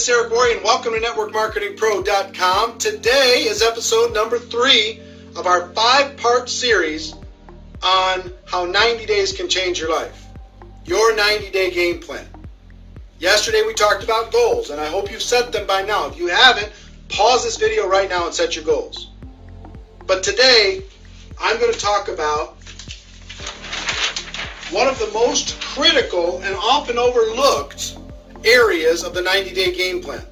this is Eric Worre, and welcome to NetworkMarketingPro.com. Today is episode number 3 of our 5-part series on how 90 days can change your life. Your 90-day game plan. Yesterday we talked about goals, and I hope you've set them by now. If you haven't, pause this video right now and set your goals. But today, I'm going to talk about one of the most critical and often overlooked areas of the 90-day game plan.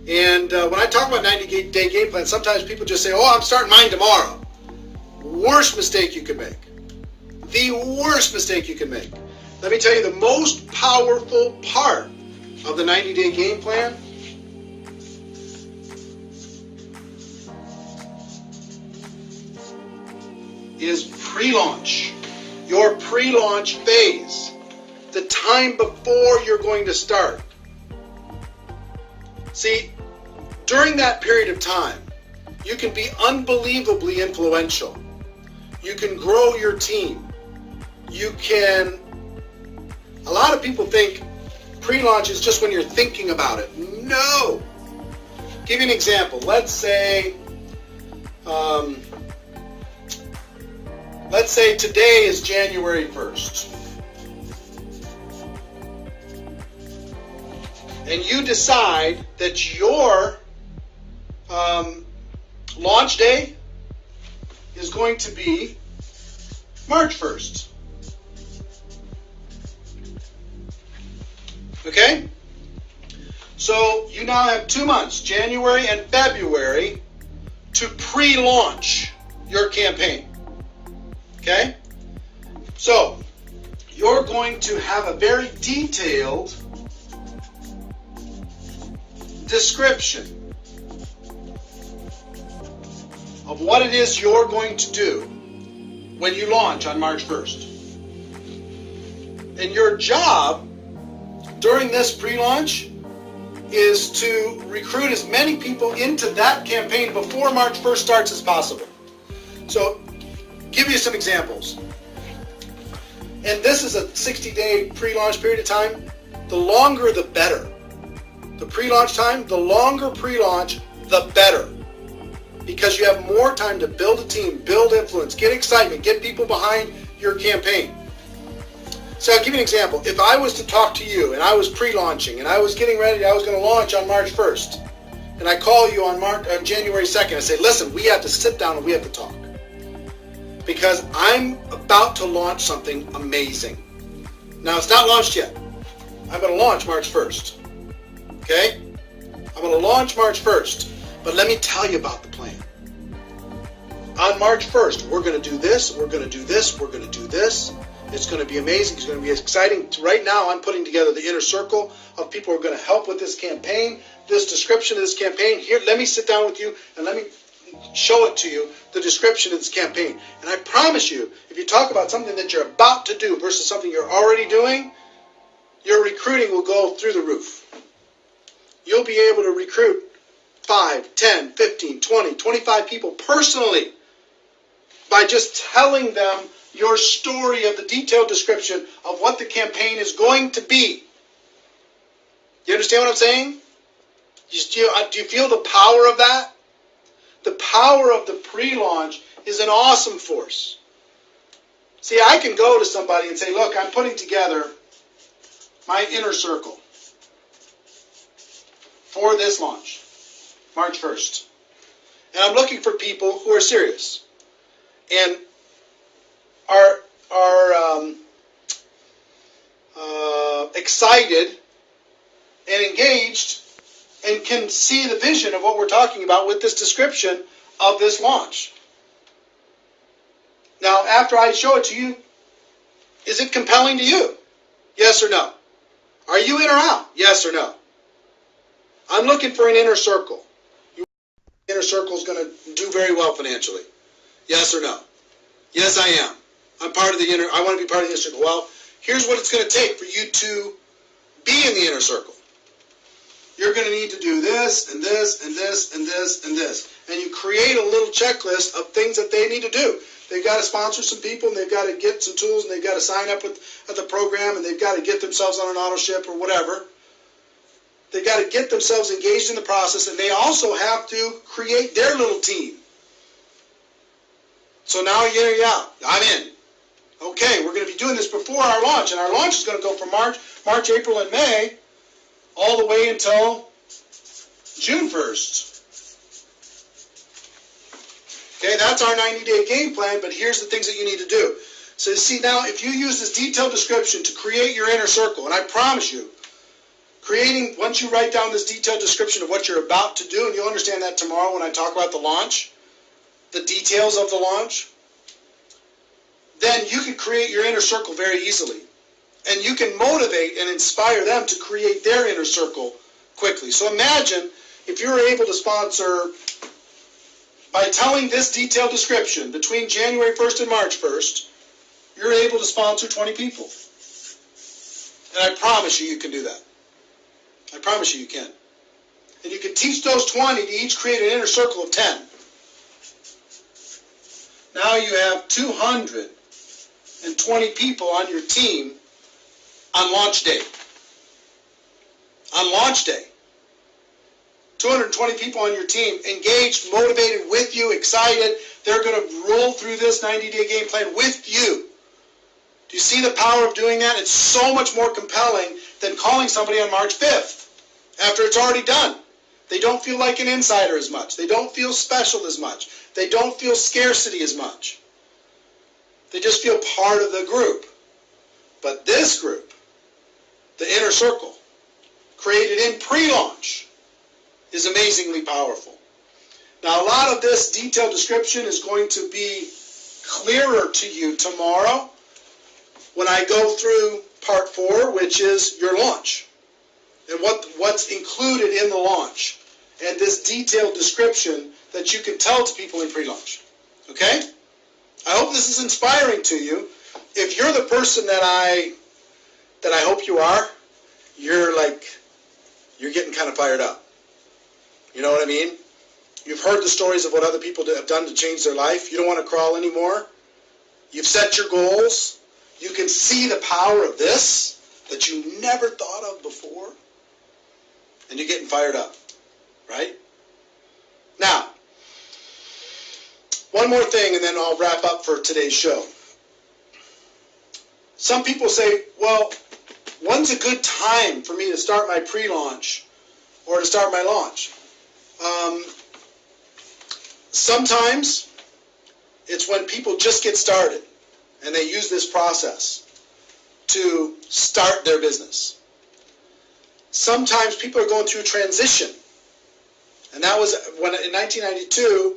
And when I talk about 90-day game plan, sometimes people just say, oh, I'm starting mine tomorrow. Worst mistake you could make. The worst mistake you can make. Let me tell you the most powerful part of the 90-day game plan is pre-launch. Your pre-launch phase. The time before you're going to start. See, during that period of time, you can be unbelievably influential. You can grow your team. A lot of people think pre-launch is just when you're thinking about it. No! Give you an example. Let's say today is January 1st. And you decide that your launch day is going to be March 1st. Okay? So you now have 2 months, January and February, to pre-launch your campaign. Okay? So you're going to have a very detailed description of what it is you're going to do when you launch on March 1st. And your job during this pre-launch is to recruit as many people into that campaign before March 1st starts as possible. So, give you some examples. And this is a 60-day pre-launch period of time. The longer, the better. The pre-launch time, the longer pre-launch, the better. Because you have more time to build a team, build influence, get excitement, get people behind your campaign. So I'll give you an example. If I was to talk to you and I was pre-launching and I was getting ready, I was going to launch on March 1st, and I call you on January 2nd, I say, listen, we have to sit down and we have to talk. Because I'm about to launch something amazing. Now, it's not launched yet. I'm going to launch March 1st. Okay? I'm going to launch March 1st. But let me tell you about the plan. On March 1st, we're going to do this, we're going to do this, we're going to do this. It's going to be amazing. It's going to be exciting. Right now, I'm putting together the inner circle of people who are going to help with this campaign, this description of this campaign. Here, let me sit down with you and let me show it to you, the description of this campaign. And I promise you, if you talk about something that you're about to do versus something you're already doing, your recruiting will go through the roof. You'll be able to recruit 5, 10, 15, 20, 25 people personally by just telling them your story of the detailed description of what the campaign is going to be. You understand what I'm saying? Do you feel the power of that? The power of the pre-launch is an awesome force. See, I can go to somebody and say, look, I'm putting together my inner circle for this launch, March 1st. And I'm looking for people who are serious and are excited and engaged and can see the vision of what we're talking about with this description of this launch. Now, after I show it to you, is it compelling to you? Yes or no? Are you in or out? Yes or no? I'm looking for an inner circle. Your inner circle is going to do very well financially. Yes or no? Yes, I am. I want to be part of the inner circle. Well, here's what it's going to take for you to be in the inner circle. You're going to need to do this and this and this and this and this. And you create a little checklist of things that they need to do. They've got to sponsor some people, and they've got to get some tools, and they've got to sign up at the program, and they've got to get themselves on an auto ship or whatever. They got to get themselves engaged in the process, and they also have to create their little team. So now you're out. I'm in. Okay, we're going to be doing this before our launch, and our launch is going to go from March, April, and May, all the way until June 1st. Okay, that's our 90-day game plan, but here's the things that you need to do. So you see now, if you use this detailed description to create your inner circle, and I promise you, once you write down this detailed description of what you're about to do, and you'll understand that tomorrow when I talk about the launch, the details of the launch, then you can create your inner circle very easily. And you can motivate and inspire them to create their inner circle quickly. So imagine if you were able to sponsor, by telling this detailed description, between January 1st and March 1st, you're able to sponsor 20 people. And I promise you, you can do that. I promise you can. And you can teach those 20 to each create an inner circle of 10. Now you have 220 people on your team on launch day. On launch day. 220 people on your team engaged, motivated with you, excited. They're going to roll through this 90-day game plan with you. Do you see the power of doing that? It's so much more compelling than calling somebody on March 5th after it's already done. They don't feel like an insider as much. They don't feel special as much. They don't feel scarcity as much. They just feel part of the group. But this group, the inner circle, created in pre-launch, is amazingly powerful. Now, a lot of this detailed description is going to be clearer to you tomorrow when I go through part 4, which is your launch, and what's included in the launch, and this detailed description that you can tell to people in pre-launch. Okay? I hope this is inspiring to you. If you're the person that I hope you are, you're getting kind of fired up. You know what I mean? You've heard the stories of what other people have done to change their life. You don't want to crawl anymore. You've set your goals. You can see the power of this that you never thought of before. And you're getting fired up. Right? Now, one more thing and then I'll wrap up for today's show. Some people say, well, when's a good time for me to start my pre-launch or to start my launch? Sometimes it's when people just get started and they use this process to start their business. Sometimes people are going through transition. And that was when in 1992,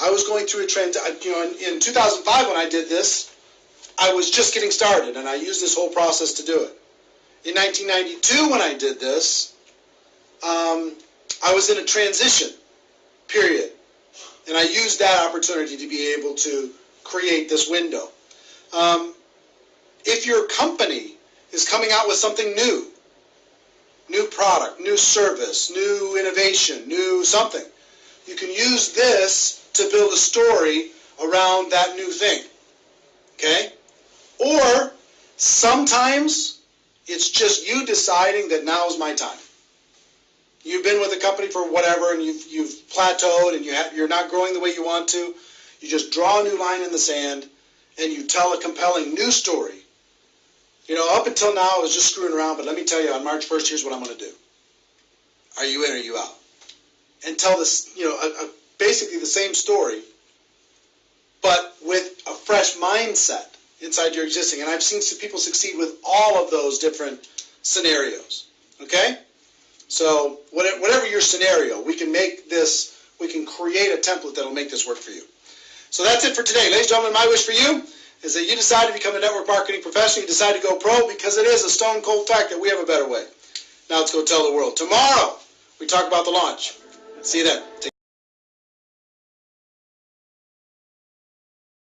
I was going through a transition. In 2005 when I did this, I was just getting started and I used this whole process to do it. In 1992 when I did this, I was in a transition period. And I used that opportunity to be able to create this window. If your company is coming out with something new product, new service, new innovation, new something, you can use this to build a story around that new thing. Okay? Or sometimes it's just you deciding that now is my time. You've been with a company for whatever and you've plateaued and you're not growing the way you want to. You just draw a new line in the sand and you tell a compelling new story. Up until now I was just screwing around, but let me tell you, on March 1st, here's what I'm going to do. Are you in or are you out? And tell this, basically the same story, but with a fresh mindset inside your existing. And I've seen people succeed with all of those different scenarios. Okay? So whatever your scenario, we can create a template that will make this work for you. So that's it for today. Ladies and gentlemen, my wish for you is that you decide to become a network marketing professional. You decide to go pro because it is a stone cold fact that we have a better way. Now let's go tell the world. Tomorrow, we talk about the launch. See you then.